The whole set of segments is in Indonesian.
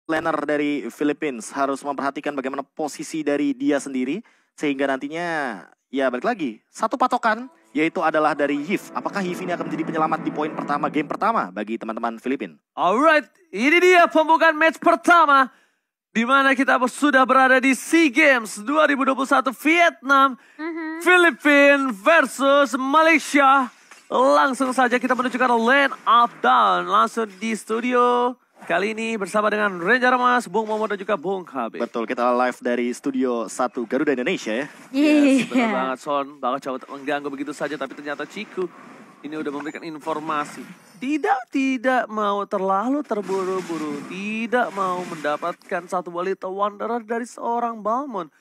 laner dari Philippines harus memperhatikan bagaimana posisi dari dia sendiri. Sehingga nantinya, ya balik lagi, satu patokan yaitu adalah dari Yves. Apakah Yves ini akan menjadi penyelamat di poin pertama, game pertama bagi teman-teman Filipina? Alright, ini dia pembukaan match pertama. Di mana kita sudah berada di SEA Games 2021 Vietnam. Filipina versus Malaysia. Langsung saja kita menunjukkan lane up down. Langsung di studio. Kali ini bersama dengan Ranger Mas, Bung Momo dan juga Bung KB. Betul, kita live dari studio 1 Garuda Indonesia ya. Yes, benar banget Son. Bakal coba mengganggu begitu saja, tapi ternyata Ciku ini udah memberikan informasi. Tidak mau terlalu terburu-buru. Tidak mau mendapatkan satu Walita Wanderer dari seorang Balmond.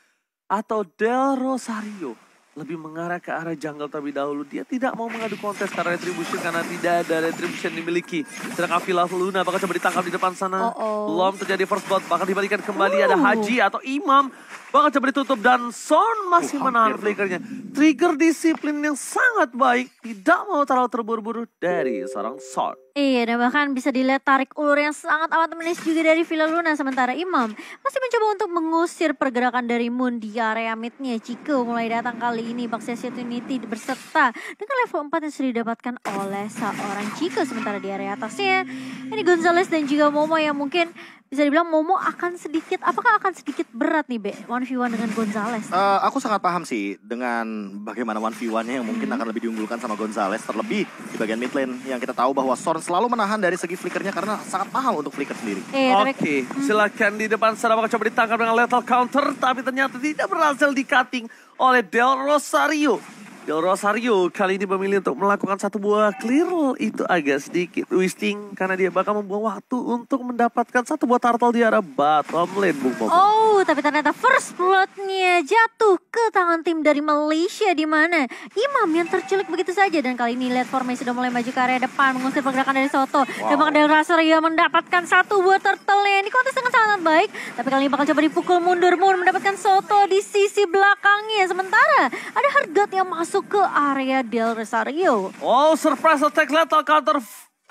Atau Del Rosario. Lebih mengarah ke arah jungle terlebih dahulu. Dia tidak mau mengadu kontes karena retribution. Karena tidak ada retribution yang dimiliki. Sedangkan Villa Luna bakal coba ditangkap di depan sana. Belum terjadi first blood. Bakal dibalikan kembali ada Haji atau Imam. Bakal coba ditutup dan Son masih menahan flickernya. Trigger disiplin yang sangat baik. Tidak mau terlalu terburu-buru dari seorang Son. Iya, dan bahkan bisa dilihat tarik ulur yang sangat amat manis juga dari Villa Luna. Sementara Imam masih mencoba untuk mengusir pergerakan dari Moon di area midnya. Chico mulai datang kali ini. Baksesi Unity berserta dengan level 4 yang sudah didapatkan oleh seorang Chico. Sementara di area atasnya, ini Gonzales dan juga Momo yang mungkin bisa dibilang Momo akan sedikit, apakah akan sedikit berat nih Be, 1v1 dengan Gonzales? Aku sangat paham sih dengan bagaimana 1v1-nya yang mungkin akan lebih diunggulkan sama Gonzales. Terlebih di bagian mid lane yang kita tahu bahwa Sorn selalu menahan dari segi flickernya karena sangat mahal untuk flicker sendiri. Oke, silakan di depan sana bakal coba ditangkap dengan lethal counter. Tapi ternyata tidak berhasil di cutting oleh Del Rosario. Del Rosario kali ini memilih untuk melakukan satu buah clear. Itu agak sedikit wasting karena dia bakal membuang waktu untuk mendapatkan satu buah turtle di arah bottom lane, Bung Momo. Oh, tapi ternyata first blood-nya jatuh ke tangan tim dari Malaysia di mana Imam yang terculik begitu saja. Dan kali ini late formation sudah mulai maju ke area depan mengusir pergerakan dari Soto. Dan bahkan Del Rosario mendapatkan satu buah turtle yang dikontes dengan sangat baik. Tapi kali ini bakal coba dipukul mundur mendapatkan Soto di sisi belakangnya. Sementara ada Hargat yang masuk ke area Del Rosario. Oh, surprise attack lethal counter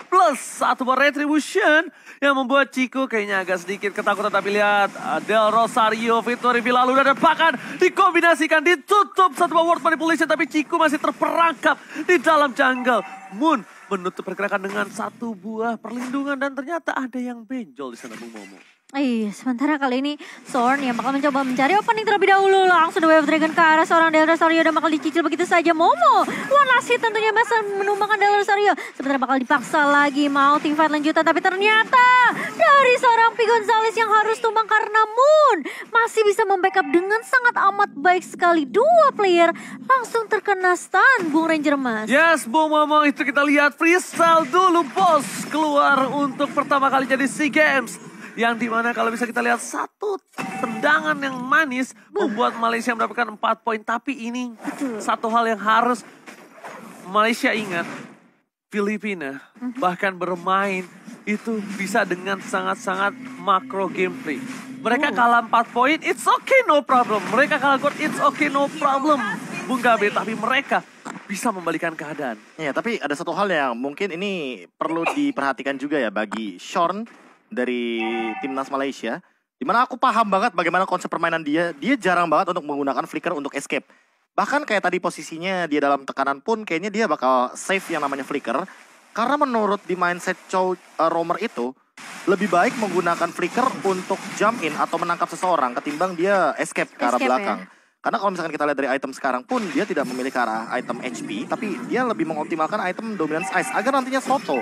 plus satu buah retribution yang membuat Chico kayaknya agak sedikit ketakutan. Tapi lihat Del Rosario, Victory Villa Luna dan bahkan dikombinasikan ditutup satu buah word manipulation. Tapi Chico masih terperangkap di dalam jungle. Moon menutup pergerakan dengan satu buah perlindungan dan ternyata ada yang benjol di sana, Bung Momo. Iya, sementara kali ini Sorn yang bakal mencoba mencari opening terlebih dahulu. Langsung The Wave Dragon ke arah seorang Del Rosario dan bakal dicicil begitu saja. Momo, one last hit tentunya bisa menumbangkan Del Rosario. Sementara bakal dipaksa lagi mau teamfight lanjutan. Tapi ternyata dari seorang P. Gonzales yang harus tumbang karena Moon masih bisa membackup dengan sangat amat baik sekali. Dua player langsung terkena stun, Bung Ranger Mas. Yes, Bung Momo, itu kita lihat freestyle dulu bos. Keluar untuk pertama kalinya di SEA Games. Yang dimana kalau bisa kita lihat satu tendangan yang manis membuat Malaysia mendapatkan 4 poin. Tapi ini satu hal yang harus Malaysia ingat. Filipina bahkan bermain itu bisa dengan sangat-sangat makro gameplay. Mereka kalah 4 poin, it's okay no problem. Mereka kalah God, it's okay no problem. Bung Gabe, tapi mereka bisa membalikan keadaan. Ya, tapi ada satu hal yang mungkin ini perlu diperhatikan juga ya bagi Shorn dari timnas Malaysia, dimana aku paham banget bagaimana konsep permainan dia jarang banget untuk menggunakan flicker untuk escape. Bahkan kayak tadi posisinya dia dalam tekanan pun kayaknya dia bakal save yang namanya flicker. Karena menurut di mindset Chow Romer itu, lebih baik menggunakan flicker untuk jump in atau menangkap seseorang ketimbang dia escape ke arah belakang. Ya? Karena kalau misalkan kita lihat dari item sekarang pun dia tidak memilih ke arah item HP, tapi dia lebih mengoptimalkan item Dominance Ice agar nantinya Soto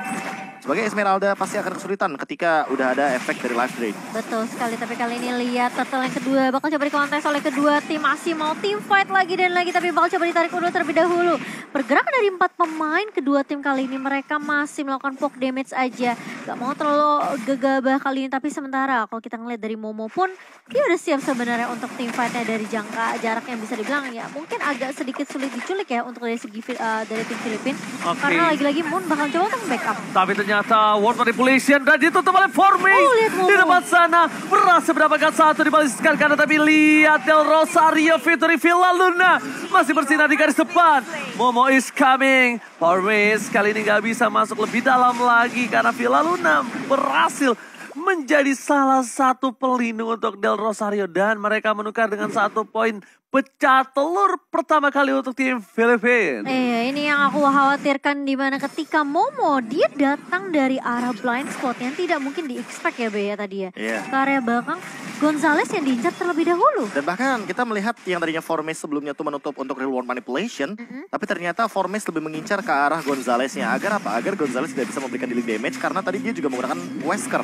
sebagai Esmeralda pasti akan kesulitan ketika udah ada efek dari life drain. Betul sekali, tapi kali ini lihat turtle yang kedua bakal coba dikontes oleh kedua tim. Masih mau tim fight lagi dan lagi, tapi bakal coba ditarik undur terlebih dahulu. Pergerakan dari 4 pemain kedua tim kali ini mereka masih melakukan poke damage aja. Gak mau terlalu gegabah kali ini, tapi sementara kalau kita ngeliat dari Momo pun dia udah siap sebenarnya untuk tim fightnya dari jarak yang bisa dibilang ya mungkin agak sedikit sulit diculik ya untuk dari segi dari tim Filipina. Karena lagi-lagi Moon bakal coba untuk backup. Tapi ternyata word manipulation dan ditutup oleh Forming di depan sana. Berhasil mendapatkan satu dibaliskan karena tapi lihat Del Rosario Victory Villa Luna masih bersinar di garis depan. Momo is coming. Forming kali ini gak bisa masuk lebih dalam lagi karena Villa Luna berhasil menjadi salah satu pelindung untuk Del Rosario. Dan mereka menukar dengan 1 poin pecah telur pertama kali untuk tim Filipina. Ini yang aku khawatirkan di mana ketika Momo dia datang dari arah blind spot yang tidak mungkin di-expect ya Be ya tadi ya. Iya. Ke area belakang, Gonzales yang diincar terlebih dahulu. Dan bahkan kita melihat yang tadinya Formes sebelumnya tuh menutup untuk real world manipulation, tapi ternyata Formes lebih mengincar ke arah Gonzalesnya. Agar apa? Agar Gonzales tidak bisa memberikan dealing damage karena tadi dia juga menggunakan Wesker.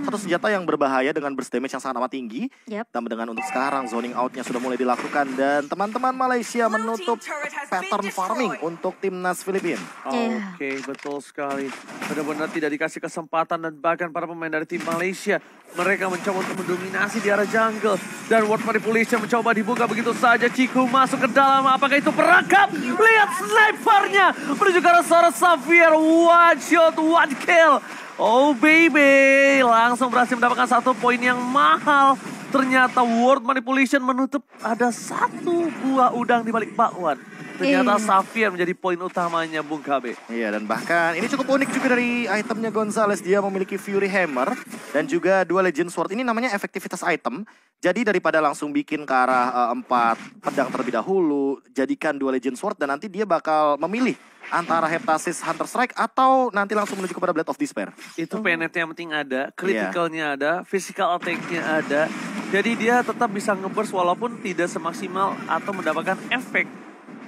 Satu senjata yang berbahaya dengan burst damage yang sangat amat tinggi. Yep. Tambah dengan untuk sekarang zoning outnya sudah mulai dilakukan dan teman-teman Malaysia menutup pattern farming untuk timnas Filipina. Oke, betul sekali. Benar-benar tidak dikasih kesempatan dan bahkan para pemain dari tim Malaysia. Mereka mencoba untuk mendominasi di arah jungle. Dan World Manipulation mencoba dibuka begitu saja. Ciku masuk ke dalam. Apakah itu perangkap? Lihat snipernya. Menuju ke arah seorang Xavier. One shot, one kill. Oh baby. Langsung berhasil mendapatkan 1 poin yang mahal. Ternyata World Manipulation menutup ada 1 buah udang di balik bakwan. Ternyata Xavier menjadi poin utamanya Bung KB. Iya, dan bahkan ini cukup unik juga dari itemnya Gonzales. Dia memiliki Fury Hammer dan juga 2 Legend Sword. Ini namanya efektivitas item. Jadi daripada langsung bikin ke arah 4 pedang terlebih dahulu, jadikan 2 Legend Sword dan nanti dia bakal memilih antara Heptasis Hunter Strike atau nanti langsung menuju kepada Blade of Despair. Itu PNT yang penting ada, criticalnya ada, physical attack-nya ada. Jadi dia tetap bisa ngeburst walaupun tidak semaksimal atau mendapatkan efek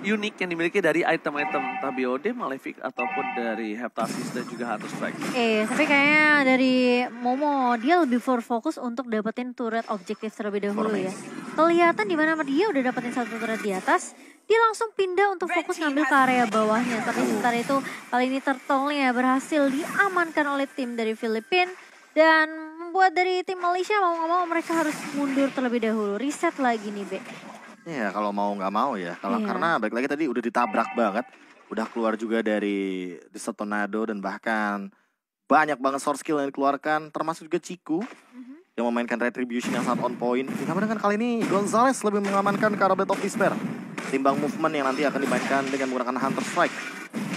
unik yang dimiliki dari item-item entah BOD, Malefic ataupun dari Heptasis dan juga Hunter Strike. Tapi kayaknya dari Momo dia lebih fokus untuk dapetin turret objektif terlebih dahulu ya. Kelihatan di mana dia udah dapetin 1 turret di atas, dia langsung pindah untuk fokus ngambil ke area bawahnya. Tapi sementara itu kali ini turtle-nya berhasil diamankan oleh tim dari Filipina dan membuat dari tim Malaysia mau nggak mau mereka harus mundur terlebih dahulu. Reset lagi nih Be. Iya, kalau mau nggak mau ya. Karena balik lagi tadi udah ditabrak banget. Udah keluar juga dari Desert Tornado dan bahkan banyak banget source skill yang dikeluarkan. Termasuk juga Ciku yang memainkan Retribution yang sangat on point. Ditambah dengan kali ini Gonzales lebih mengamankan ke arah Blade of Despair. Timbang movement yang nanti akan dimainkan dengan menggunakan Hunter Strike.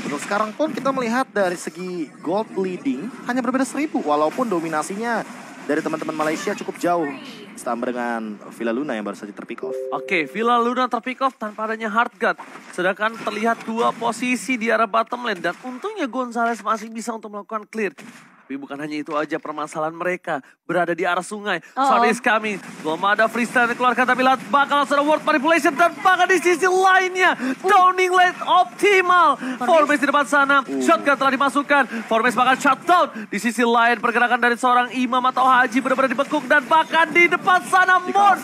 Untuk sekarang pun kita melihat dari segi gold leading hanya berbeda 1000. Walaupun dominasinya dari teman-teman Malaysia cukup jauh. Ditambah dengan Villa Luna yang baru saja terpick off. Oke, Villa Luna terpick off tanpa adanya hard guard. Sedangkan terlihat 2 posisi di arah bottom lane. Dan untungnya Gonzales masih bisa untuk melakukan clear. Tapi bukan hanya itu aja permasalahan mereka. Berada di arah sungai. Shot is coming. Belum ada freestyle yang dikeluarkan. Tapi lihat bakal ada World Manipulation. Dan bahkan di sisi lainnya. Downing lane optimal. Formes di depan sana. Shotgun telah dimasukkan. Formes bakal shutdown. Di sisi lain pergerakan dari seorang imam atau haji benar-benar dibekuk. Dan bahkan di depan sana Mon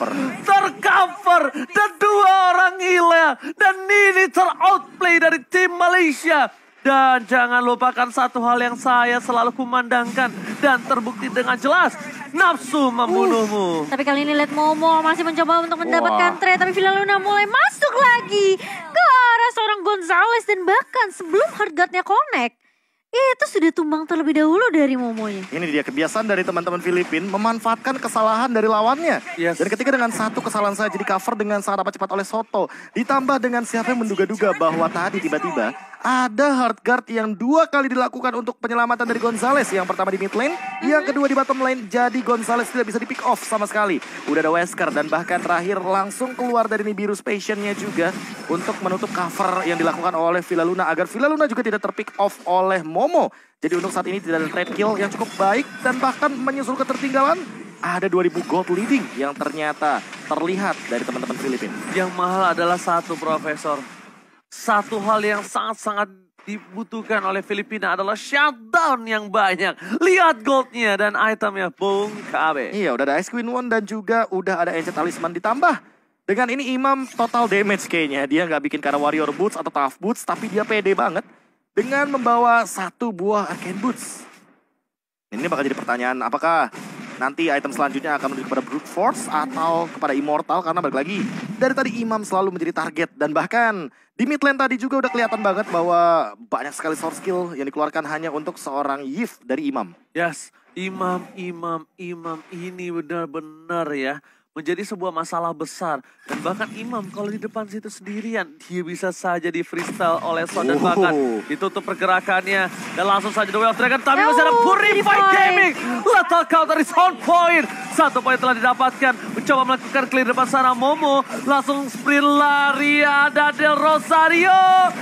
tercover. Dan 2 orang hilang. Dan ini teroutplay dari tim Malaysia. Dan jangan lupakan satu hal yang saya selalu kumandangkan dan terbukti dengan jelas. Nafsu membunuhmu. Tapi kali ini lihat Momo masih mencoba untuk mendapatkan trade. Tapi Villa Luna mulai masuk lagi ke arah seorang Gonzales. Dan bahkan sebelum hard guard-nya connect, itu sudah tumbang terlebih dahulu dari Momonya. Ini dia kebiasaan dari teman-teman Filipina memanfaatkan kesalahan dari lawannya. Dan ketika dengan 1 kesalahan saja di cover dengan sangat dapat cepat oleh Soto. Ditambah dengan siapa yang menduga-duga bahwa tadi tiba-tiba ada hard guard yang 2 kali dilakukan untuk penyelamatan dari Gonzales. Yang pertama di mid lane, yang kedua di bottom lane. Jadi Gonzales tidak bisa di pick off sama sekali. Udah ada Wesker dan bahkan terakhir langsung keluar dari Nibiru's Passion-nya juga untuk menutup cover yang dilakukan oleh Villa Luna agar Villa Luna juga tidak terpick off oleh Momo. Jadi untuk saat ini tidak ada trade kill yang cukup baik dan bahkan menyusul ketertinggalan. Ada 2000 gold leading yang ternyata terlihat dari teman-teman Filipina. Yang mahal adalah satu, Profesor. Satu hal yang sangat-sangat dibutuhkan oleh Filipina adalah shutdown yang banyak. Lihat goldnya dan itemnya Bung KB. Iya, udah ada Ice Queen One dan juga udah ada Ancient Talisman ditambah. Dengan ini Imam total damage kayaknya. Dia nggak bikin karena Warrior Boots atau Tough Boots, tapi dia pede banget dengan membawa 1 buah Arcane Boots. Ini bakal jadi pertanyaan, apakah nanti item selanjutnya akan menuju kepada Brute Force atau kepada Immortal, karena balik lagi dari tadi Imam selalu menjadi target. Dan bahkan di mid lane tadi juga udah kelihatan banget bahwa banyak sekali source skill yang dikeluarkan hanya untuk seorang Yif dari Imam. Yes, Imam ini benar-benar ya menjadi sebuah masalah besar. Dan bahkan Imam kalau di depan situ sendirian, dia bisa saja di freestyle oleh Son dan bahkan ditutup pergerakannya. Dan langsung saja The Way of Dragon, tapi masih ada Purified Gaming. Lethal counter is on point. 1 poin telah didapatkan. Mencoba melakukan clear depan sana Momo. Langsung sprint lari, ada Del Rosario.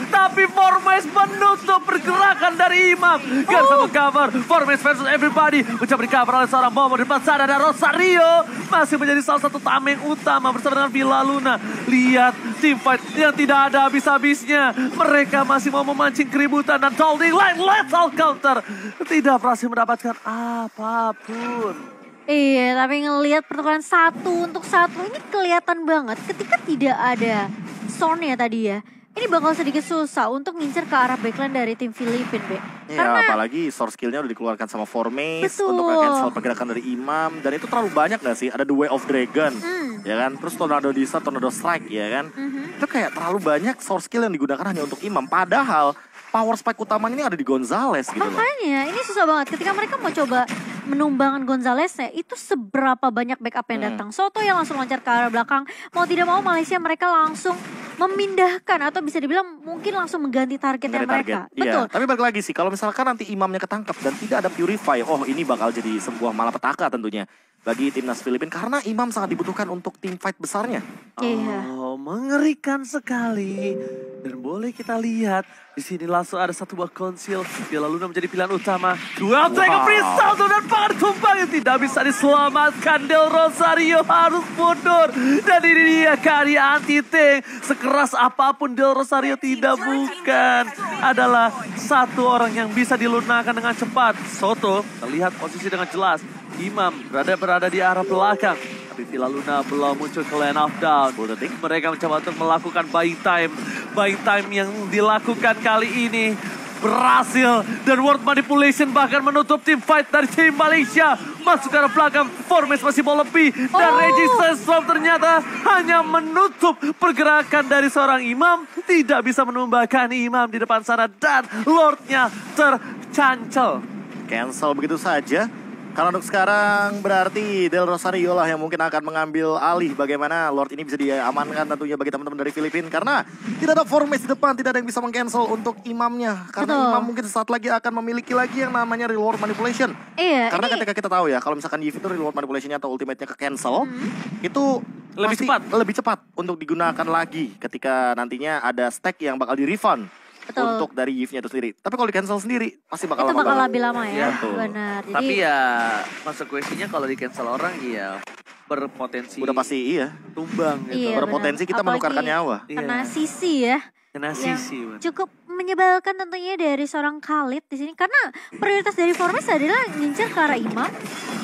Tapi Formes menutup pergerakan dari Imam. Gak bisa meng-cover. Formes versus everybody. Mencoba di-cover oleh seorang Momo. Di depan sana ada Rosario. Masih menjadi salah satu tameng utama bersama dengan Villa Luna. Lihat teamfight yang tidak ada habis-habisnya. Mereka masih mau memancing keributan dan holding line lethal counter. Tidak berhasil mendapatkan apapun. Iya, tapi ngelihat pertukaran 1 untuk 1 ini kelihatan banget ketika tidak ada Son ya tadi ya. Ini bakal sedikit susah untuk ngincer ke arah backline dari tim Filipin, Be. Iya, apalagi source skillnya udah dikeluarkan sama Formes Betul. untuk cancel pergerakan dari Imam. Dan itu terlalu banyak gak sih? Ada The Way of Dragon, ya kan? Terus Tornado Disa, Tornado Strike, ya kan? Itu kayak terlalu banyak source skill yang digunakan hanya untuk Imam. Padahal power spike utamanya ini ada di Gonzales gitu loh. Makanya ini susah banget ketika mereka mau coba menumbangkan Gonzalesnya, itu seberapa banyak backup yang datang. Soto yang langsung loncat ke arah belakang, mau tidak mau Malaysia mereka langsung memindahkan atau bisa dibilang mungkin langsung mengganti targetnya mereka. Betul. Iya, tapi balik lagi sih, kalau misalkan nanti Imamnya ketangkap dan tidak ada Purify, oh ini bakal jadi sebuah malapetaka tentunya bagi timnas Filipina karena Imam sangat dibutuhkan untuk tim fight besarnya. Iya. Oh, mengerikan sekali. Dan boleh kita lihat di sini langsung ada satu buah konsil. Villa Luna menjadi pilihan utama. Duel Dragon freestyle dan pangan tumpang yang tidak bisa diselamatkan. Del Rosario harus mundur. Dan ini dia karya anti-tank. Sekeras apapun Del Rosario tidak bukan adalah satu orang yang bisa dilunakan dengan cepat. Soto terlihat posisi dengan jelas. Imam berada di arah belakang. Tapi Villa Luna belum muncul ke line of down. Mereka mencoba untuk melakukan buying time. Buying time yang dilakukan kali ini berhasil. Dan World Manipulation bahkan menutup tim fight dari tim Malaysia. Masuk ke arah belakang. Formes masih mau lebih. Dan Regis Sensrom ternyata hanya menutup pergerakan dari seorang Imam. Tidak bisa menumbangkan Imam di depan sana. Dan Lordnya tercancel. Cancel begitu saja. Kalau untuk sekarang berarti Del Rosario lah yang mungkin akan mengambil alih bagaimana Lord ini bisa diamankan tentunya bagi teman-teman dari Filipina. Karena tidak ada Formes di depan, tidak ada yang bisa meng-cancel untuk Imamnya. Karena Imam mungkin sesaat lagi akan memiliki lagi yang namanya Reward Manipulation. Iya. Karena ketika kita tahu ya, kalau misalkan Yiv itu Reward Manipulation-nya atau ultimate-nya ke-cancel, itu lebih cepat untuk digunakan lagi ketika nantinya ada stack yang bakal di-refund. Betul. Untuk dari Yves-nya itu sendiri. Tapi kalau di cancel sendiri pasti bakal itu lama bakal banget. lebih lama ya. Betul. Benar. Jadi, Tapi ya konsekuensinya kalau di cancel orang ya berpotensi udah pasti iya. tumbang gitu. Iya, Berpotensi kita apalagi menukarkan nyawa. kena sisi ya. Kena Yang sisi. Man. cukup menyebalkan tentunya dari seorang Khalid di sini karena prioritas dari Formes adalah ngincer ke arah Imam,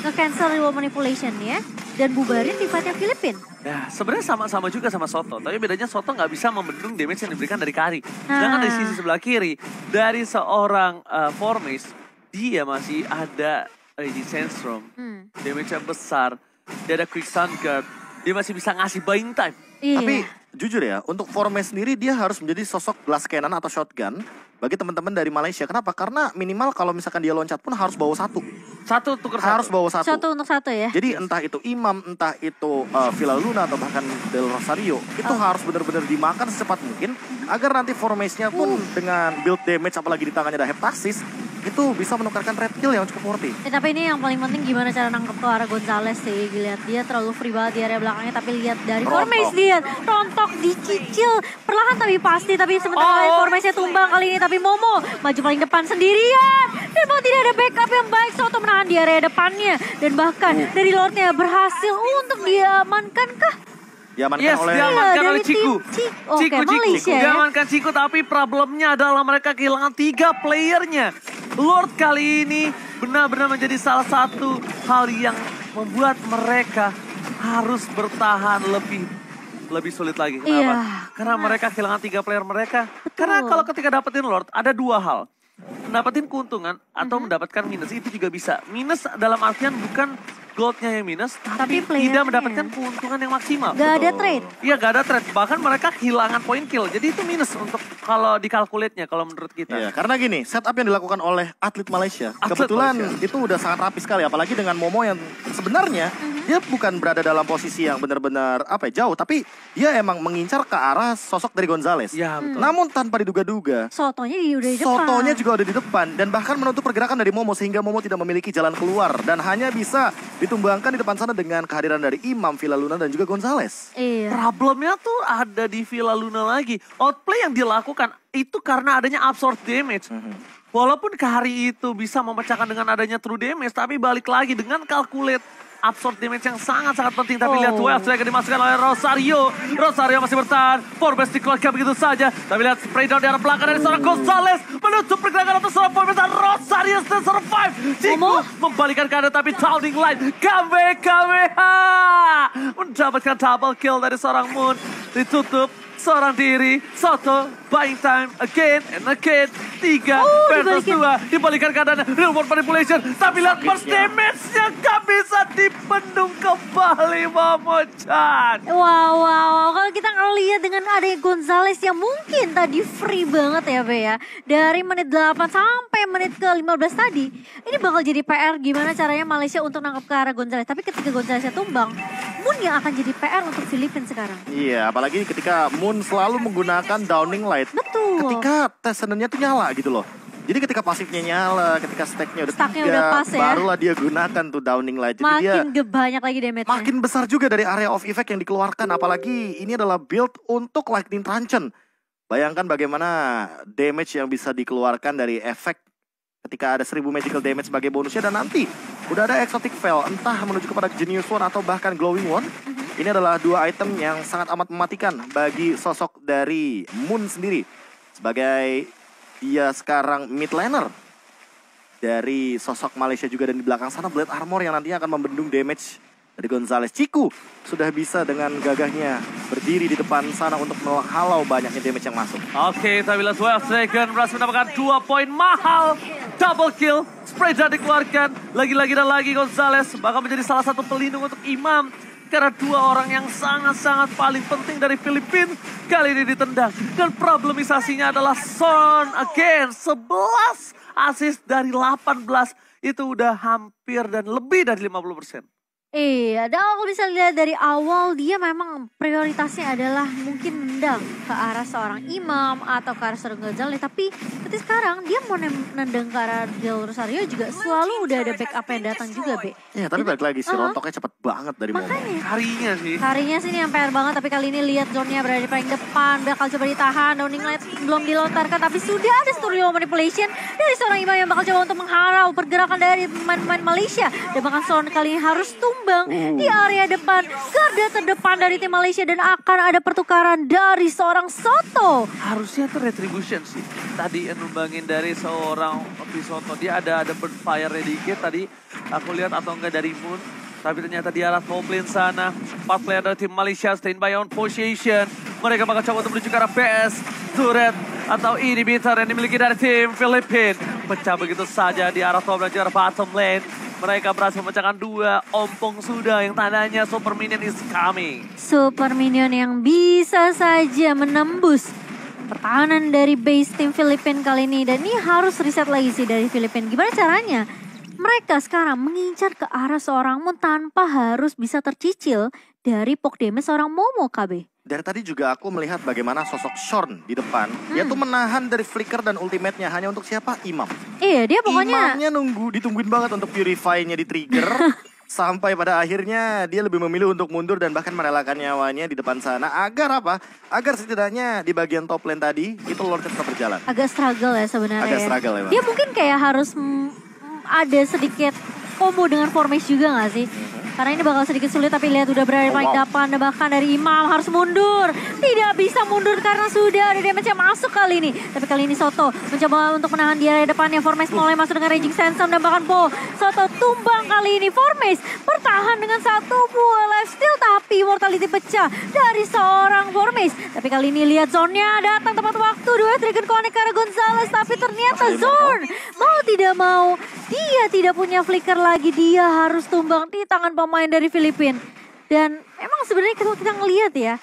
nge-cancel reward manipulation ya, dan bubarin di fightnya Filipina. Ya, sebenarnya sama-sama juga sama Soto, tapi bedanya Soto nggak bisa membendung damage yang diberikan dari Kari. Sedangkan dari sisi sebelah kiri, dari seorang Formes, dia masih ada di Sensrom, damage yang besar, dia ada Quick Sun Guard, dia masih bisa ngasih buying time. Iya. Tapi jujur ya, untuk Formes sendiri dia harus menjadi sosok blast cannon atau shotgun bagi teman-teman dari Malaysia. Kenapa? Karena minimal kalau misalkan dia loncat pun harus bawa satu. Satu tuker Harus satu. bawa satu. Satu untuk satu ya. Jadi entah itu Imam, entah itu Villa Luna atau bahkan Del Rosario, itu harus benar-benar dimakan secepat mungkin agar nanti Formes-nya pun dengan build damage apalagi di tangannya ada Heptasis itu bisa menukarkan red kill yang cukup worthy. Tapi ini yang paling penting gimana cara nangkep ke arah Gonzales sih. Lihat dia terlalu free banget di area belakangnya, tapi lihat dari Formes dia rontok dicicil perlahan tapi pasti. Tapi sementara Formesnya tumbang kali ini, tapi Momo maju paling depan sendirian. Dan mau tidak ada backup yang baik, Soto menahan di area depannya. Dan bahkan dari Lordnya berhasil untuk diamankan kah? Diamankan oleh diamankan oleh Ciku. Oke, Malaysia ya. Diamankan Ciku, tapi problemnya adalah mereka kehilangan 3 playernya. Lord kali ini benar-benar menjadi salah satu hal yang membuat mereka harus bertahan lebih sulit lagi. Kenapa? Iya, Karena mereka kehilangan 3 player mereka. Karena kalau ketika dapetin Lord ada 2 hal. Dapetin keuntungan atau mendapatkan minus, itu juga bisa. Minus dalam artian bukan goldnya yang minus, tapi playernya. tidak mendapatkan keuntungan yang maksimal. Gak ada trade. Iya, gak ada trade. Bahkan mereka kehilangan point kill. Jadi itu minus untuk kalau dikalkulatnya, kalau menurut kita. Iya, karena gini, setup yang dilakukan oleh atlet Malaysia, kebetulan itu udah sangat rapi sekali. Apalagi dengan Momo yang sebenarnya Dia bukan berada dalam posisi yang benar-benar jauh, tapi dia emang mengincar ke arah sosok dari Gonzalez. Ya, betul. Namun tanpa diduga-duga, Sotonya udah di depan. Sotonya juga udah di depan dan bahkan menutup pergerakan dari Momo sehingga Momo tidak memiliki jalan keluar dan hanya bisa ditumbangkan di depan sana dengan kehadiran dari Imam, Villa Luna dan juga Gonzalez. Iya. Problemnya tuh ada di Villa Luna lagi. Outplay yang dilakukan itu karena adanya absorb damage. Walaupun Kari itu bisa memecahkan dengan adanya true damage, tapi balik lagi dengan calculate absorb damage yang sangat-sangat penting. Tapi lihat Wave Dragon dimasukkan oleh Rosario. Rosario masih bertahan. Forbes dikeluarkan begitu saja. Tapi lihat spray down di arah belakang dari seorang Gonzalez. Menutup pergerakan untuk seorang Forbes dan Rosario still survive. Ciku membalikan keadaan tapi Downing Light. Kamehameha. Mendapatkan double kill dari seorang Moon. Ditutup. Seorang diri, Soto, buying time, again and again. 3 versus 2, dibalikan keadaan, reward manipulation. Tapi lihat burst damage-nya gak bisa dibendung kembali, Momo-chan. Wow. Kalau kita ngeliat dengan adanya Gonzalez yang mungkin tadi free banget ya, Be ya. Dari menit 8 sampai menit ke 15 tadi, ini bakal jadi PR gimana caranya Malaysia untuk nangkep ke arah Gonzalez. Tapi ketika Gonzaleznya tumbang, Moon yang akan jadi PR untuk Filipina sekarang. Iya, apalagi ketika Moon selalu menggunakan Downing Light. Betul. Ketika Tessennya tuh nyala gitu loh. Jadi ketika pasifnya nyala, ketika stacknya udah Stacknya 3, udah pas ya. barulah dia gunakan tuh Downing Light. Jadi Makin dia banyak lagi damage-nya. makin besar juga dari area of effect yang dikeluarkan. Apalagi ini adalah build untuk Lightning Truncheon. Bayangkan bagaimana damage yang bisa dikeluarkan dari efek ketika ada 1000 magical damage sebagai bonusnya. Dan nanti udah ada Exotic Veil, entah menuju kepada Genius One atau bahkan Glowing One. Ini adalah 2 item yang sangat amat mematikan bagi sosok dari Moon sendiri. Sebagai dia sekarang mid laner dari sosok Malaysia juga, dan di belakang sana Blade Armor yang nantinya akan membendung damage dari Gonzalez. Ciku sudah bisa dengan gagahnya berdiri di depan sana untuk menghalau banyaknya damage yang masuk. Oke, tapi lihat Wave Dragon berhasil mendapatkan 2 poin mahal. Double kill, spray jar dikeluarkan. Lagi-lagi dan lagi Gonzalez bakal menjadi salah satu pelindung untuk Imam. Karena 2 orang yang sangat-sangat paling penting dari Filipina kali ini ditendang. Dan problemisasinya adalah Son again. 11 assist dari 18 itu udah hampir dan lebih dari 50%. Iya, dan kalau bisa lihat dari awal dia memang prioritasnya adalah mungkin nendang ke arah seorang Imam atau ke arah seorang Gonzalez. Tapi ketika sekarang dia mau nendang ke arah Del Rosario juga selalu udah ada backup yang datang juga, Be. Iya, tapi balik lagi sih, rontoknya cepet banget dari Momo. Makanya. Harinya sih ini yang PR banget, tapi kali ini lihat zone-nya berada di paling depan. Bakal coba ditahan, Downing Light belum dilontarkan, tapi sudah ada studio manipulation dari seorang Imam yang bakal coba untuk menghalau pergerakan dari pemain-pemain Malaysia. Dan bahkan Son kali ini harus tumbang di area depan, garda terdepan dari tim Malaysia, dan akan ada pertukaran dari seorang Soto. harusnya tuh retribution sih. Tadi yang numbangin dari seorang Soto, dia ada burn fire dikit tadi. Aku lihat atau enggak dari Moon. Tapi ternyata di arah top lane sana, 4 player dari tim Malaysia stand by on position. Mereka bakal coba untuk menuju ke arah PS turret atau inhibitor yang dimiliki dari tim Filipina. Pecah begitu saja di arah top dan di arah bottom lane. Mereka berhasil memecahkan 2 ompong sudah yang tandanya Super Minion is coming. Super Minion yang bisa saja menembus pertahanan dari base tim Filipina kali ini. Dan ini harus reset lagi sih dari Filipina. Gimana caranya? Mereka sekarang mengincar ke arah seorang Moon tanpa harus bisa tercicil dari poke damage seorang Momo, KB. Dari tadi juga aku melihat bagaimana sosok Shorn di depan. Dia tuh menahan dari flicker dan ultimate-nya hanya untuk siapa? Imam. Iya, dia pokoknya Imamnya ditungguin banget untuk purify-nya di trigger. Sampai pada akhirnya dia lebih memilih untuk mundur dan bahkan merelakan nyawanya di depan sana. Agar apa? Agar setidaknya di bagian top lane tadi, itu Lord tetap berjalan. agak struggle ya sebenarnya. Agak struggle ya, Bang. Dia mungkin kayak harus ada sedikit combo dengan formation juga gak sih? Karena ini bakal sedikit sulit, tapi lihat udah berada di paling depan. Bahkan dari Imam harus mundur. Tidak bisa mundur karena sudah ada damage yang masuk kali ini. Tapi kali ini Soto mencoba untuk menahan di area depannya. Formes mulai masuk dengan Raging Sandstorm dan bahkan Po. Soto tumbang kali ini. Formes bertahan dengan 1 buah lifesteal, tapi mortality pecah dari seorang Formes. Tapi kali ini lihat zone-nya datang tepat waktu. 2 Dragon Connect ke arah Gonzalez, tapi ternyata Zorn mau tidak mau dia tidak punya flicker lagi. Dia harus tumbang di tangan pemain dari Filipina. Dan emang sebenarnya kalau kita ngelihat ya,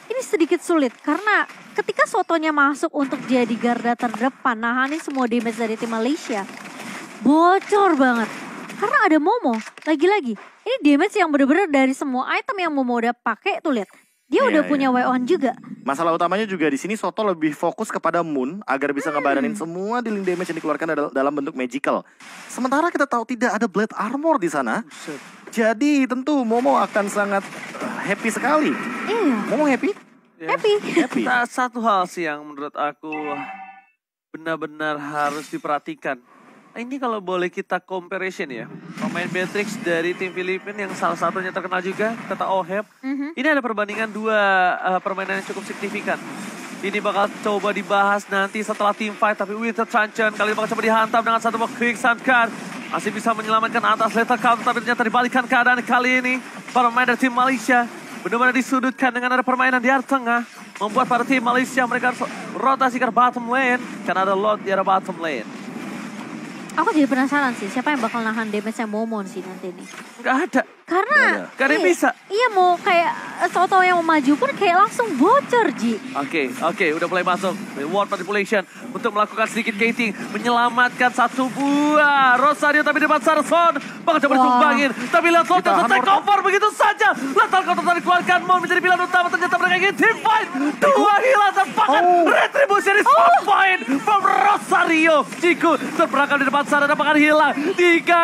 ini sedikit sulit karena ketika Sotonya masuk untuk jadi garda terdepan, nahanin semua damage dari tim Malaysia, bocor banget. Karena ada Momo. Lagi-lagi, ini damage yang bener-bener dari semua item yang Momo udah pakai tuh lihat. Dia udah punya way on juga. Masalah utamanya juga di sini Soto lebih fokus kepada Moon agar bisa ngebadanin semua dealing damage yang dikeluarkan dalam bentuk magical. Sementara kita tahu tidak ada blade armor di sana. Jadi tentu Momo akan sangat happy sekali. Iya. Momo happy? Happy. Satu hal sih yang menurut aku benar-benar harus diperhatikan. Ini kalau boleh kita comparison ya. Pemain Beatrix dari tim Filipina yang salah satunya terkenal juga, kata Oheb. Ini ada perbandingan dua permainan yang cukup signifikan. Ini bakal coba dibahas nanti setelah team fight. Tapi Winter Truncheon kali ini bakal coba dihantam dengan satu buah quick sand card. Masih bisa menyelamatkan atas lethal count. Tapi ternyata dibalikan keadaan kali ini. Para pemain dari tim Malaysia benar-benar disudutkan dengan ada permainan di arah tengah. Membuat para tim Malaysia mereka harus rotasi ke bottom lane. Karena ada Lord di arah bottom lane. Aku jadi penasaran sih, siapa yang bakal nahan damage-nya Momo sih nanti nih. Nggak ada. Karena Gak ada yang bisa. Iya mau kayak Soto yang mau maju pun kayak langsung bocor Ji. Oke, udah mulai masuk. Ward manipulation untuk melakukan sedikit gating. Menyelamatkan satu buah Rosario tapi di depan Sarson. Bakal coba ditumbangin. Tapi lihat Lotte take over begitu saja. Lethal counter tadi dikeluarkan. Mau menjadi pilihan utama. Ternyata mereka ingin team fight. Dua hilang terpakan. Retribution is point from Rosario. Ciku terperangkap di depan sana. Apakah hilang? 3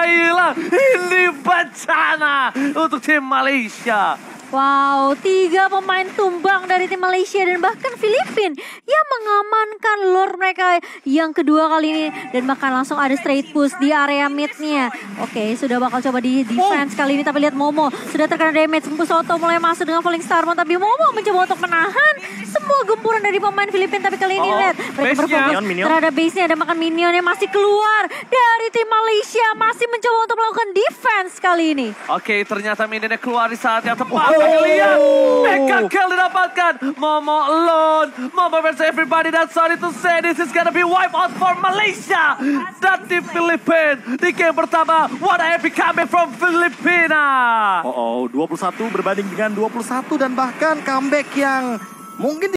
hilang. Ini bencana untuk tim Malaysia. Wow, 3 pemain tumbang dari tim Malaysia dan bahkan Filipina yang mengamankan lore mereka yang kedua kali ini. Dan bahkan langsung ada straight push di area mid-nya. Oke, sudah bakal coba di defense kali ini. Tapi lihat Momo sudah terkena damage. Soto mulai masuk dengan Falling Starmon. Tapi Momo mencoba untuk menahan semua gempuran dari pemain Filipina. Tapi kali ini lihat mereka berfokus terhadap base-nya. Dan bahkan minion yang masih keluar dari tim Malaysia. Masih mencoba untuk melakukan defense kali ini. Oke, ternyata minionnya keluar di saat yang tepat. Lihat, mega kill didapatkan. Momo alone. Momo versus everybody. That's sorry to say this is gonna be wipe out for Malaysia. Dan tim Filipina di game pertama. What a epic comeback from Filipina. 21 berbanding dengan 21 dan bahkan comeback yang mungkin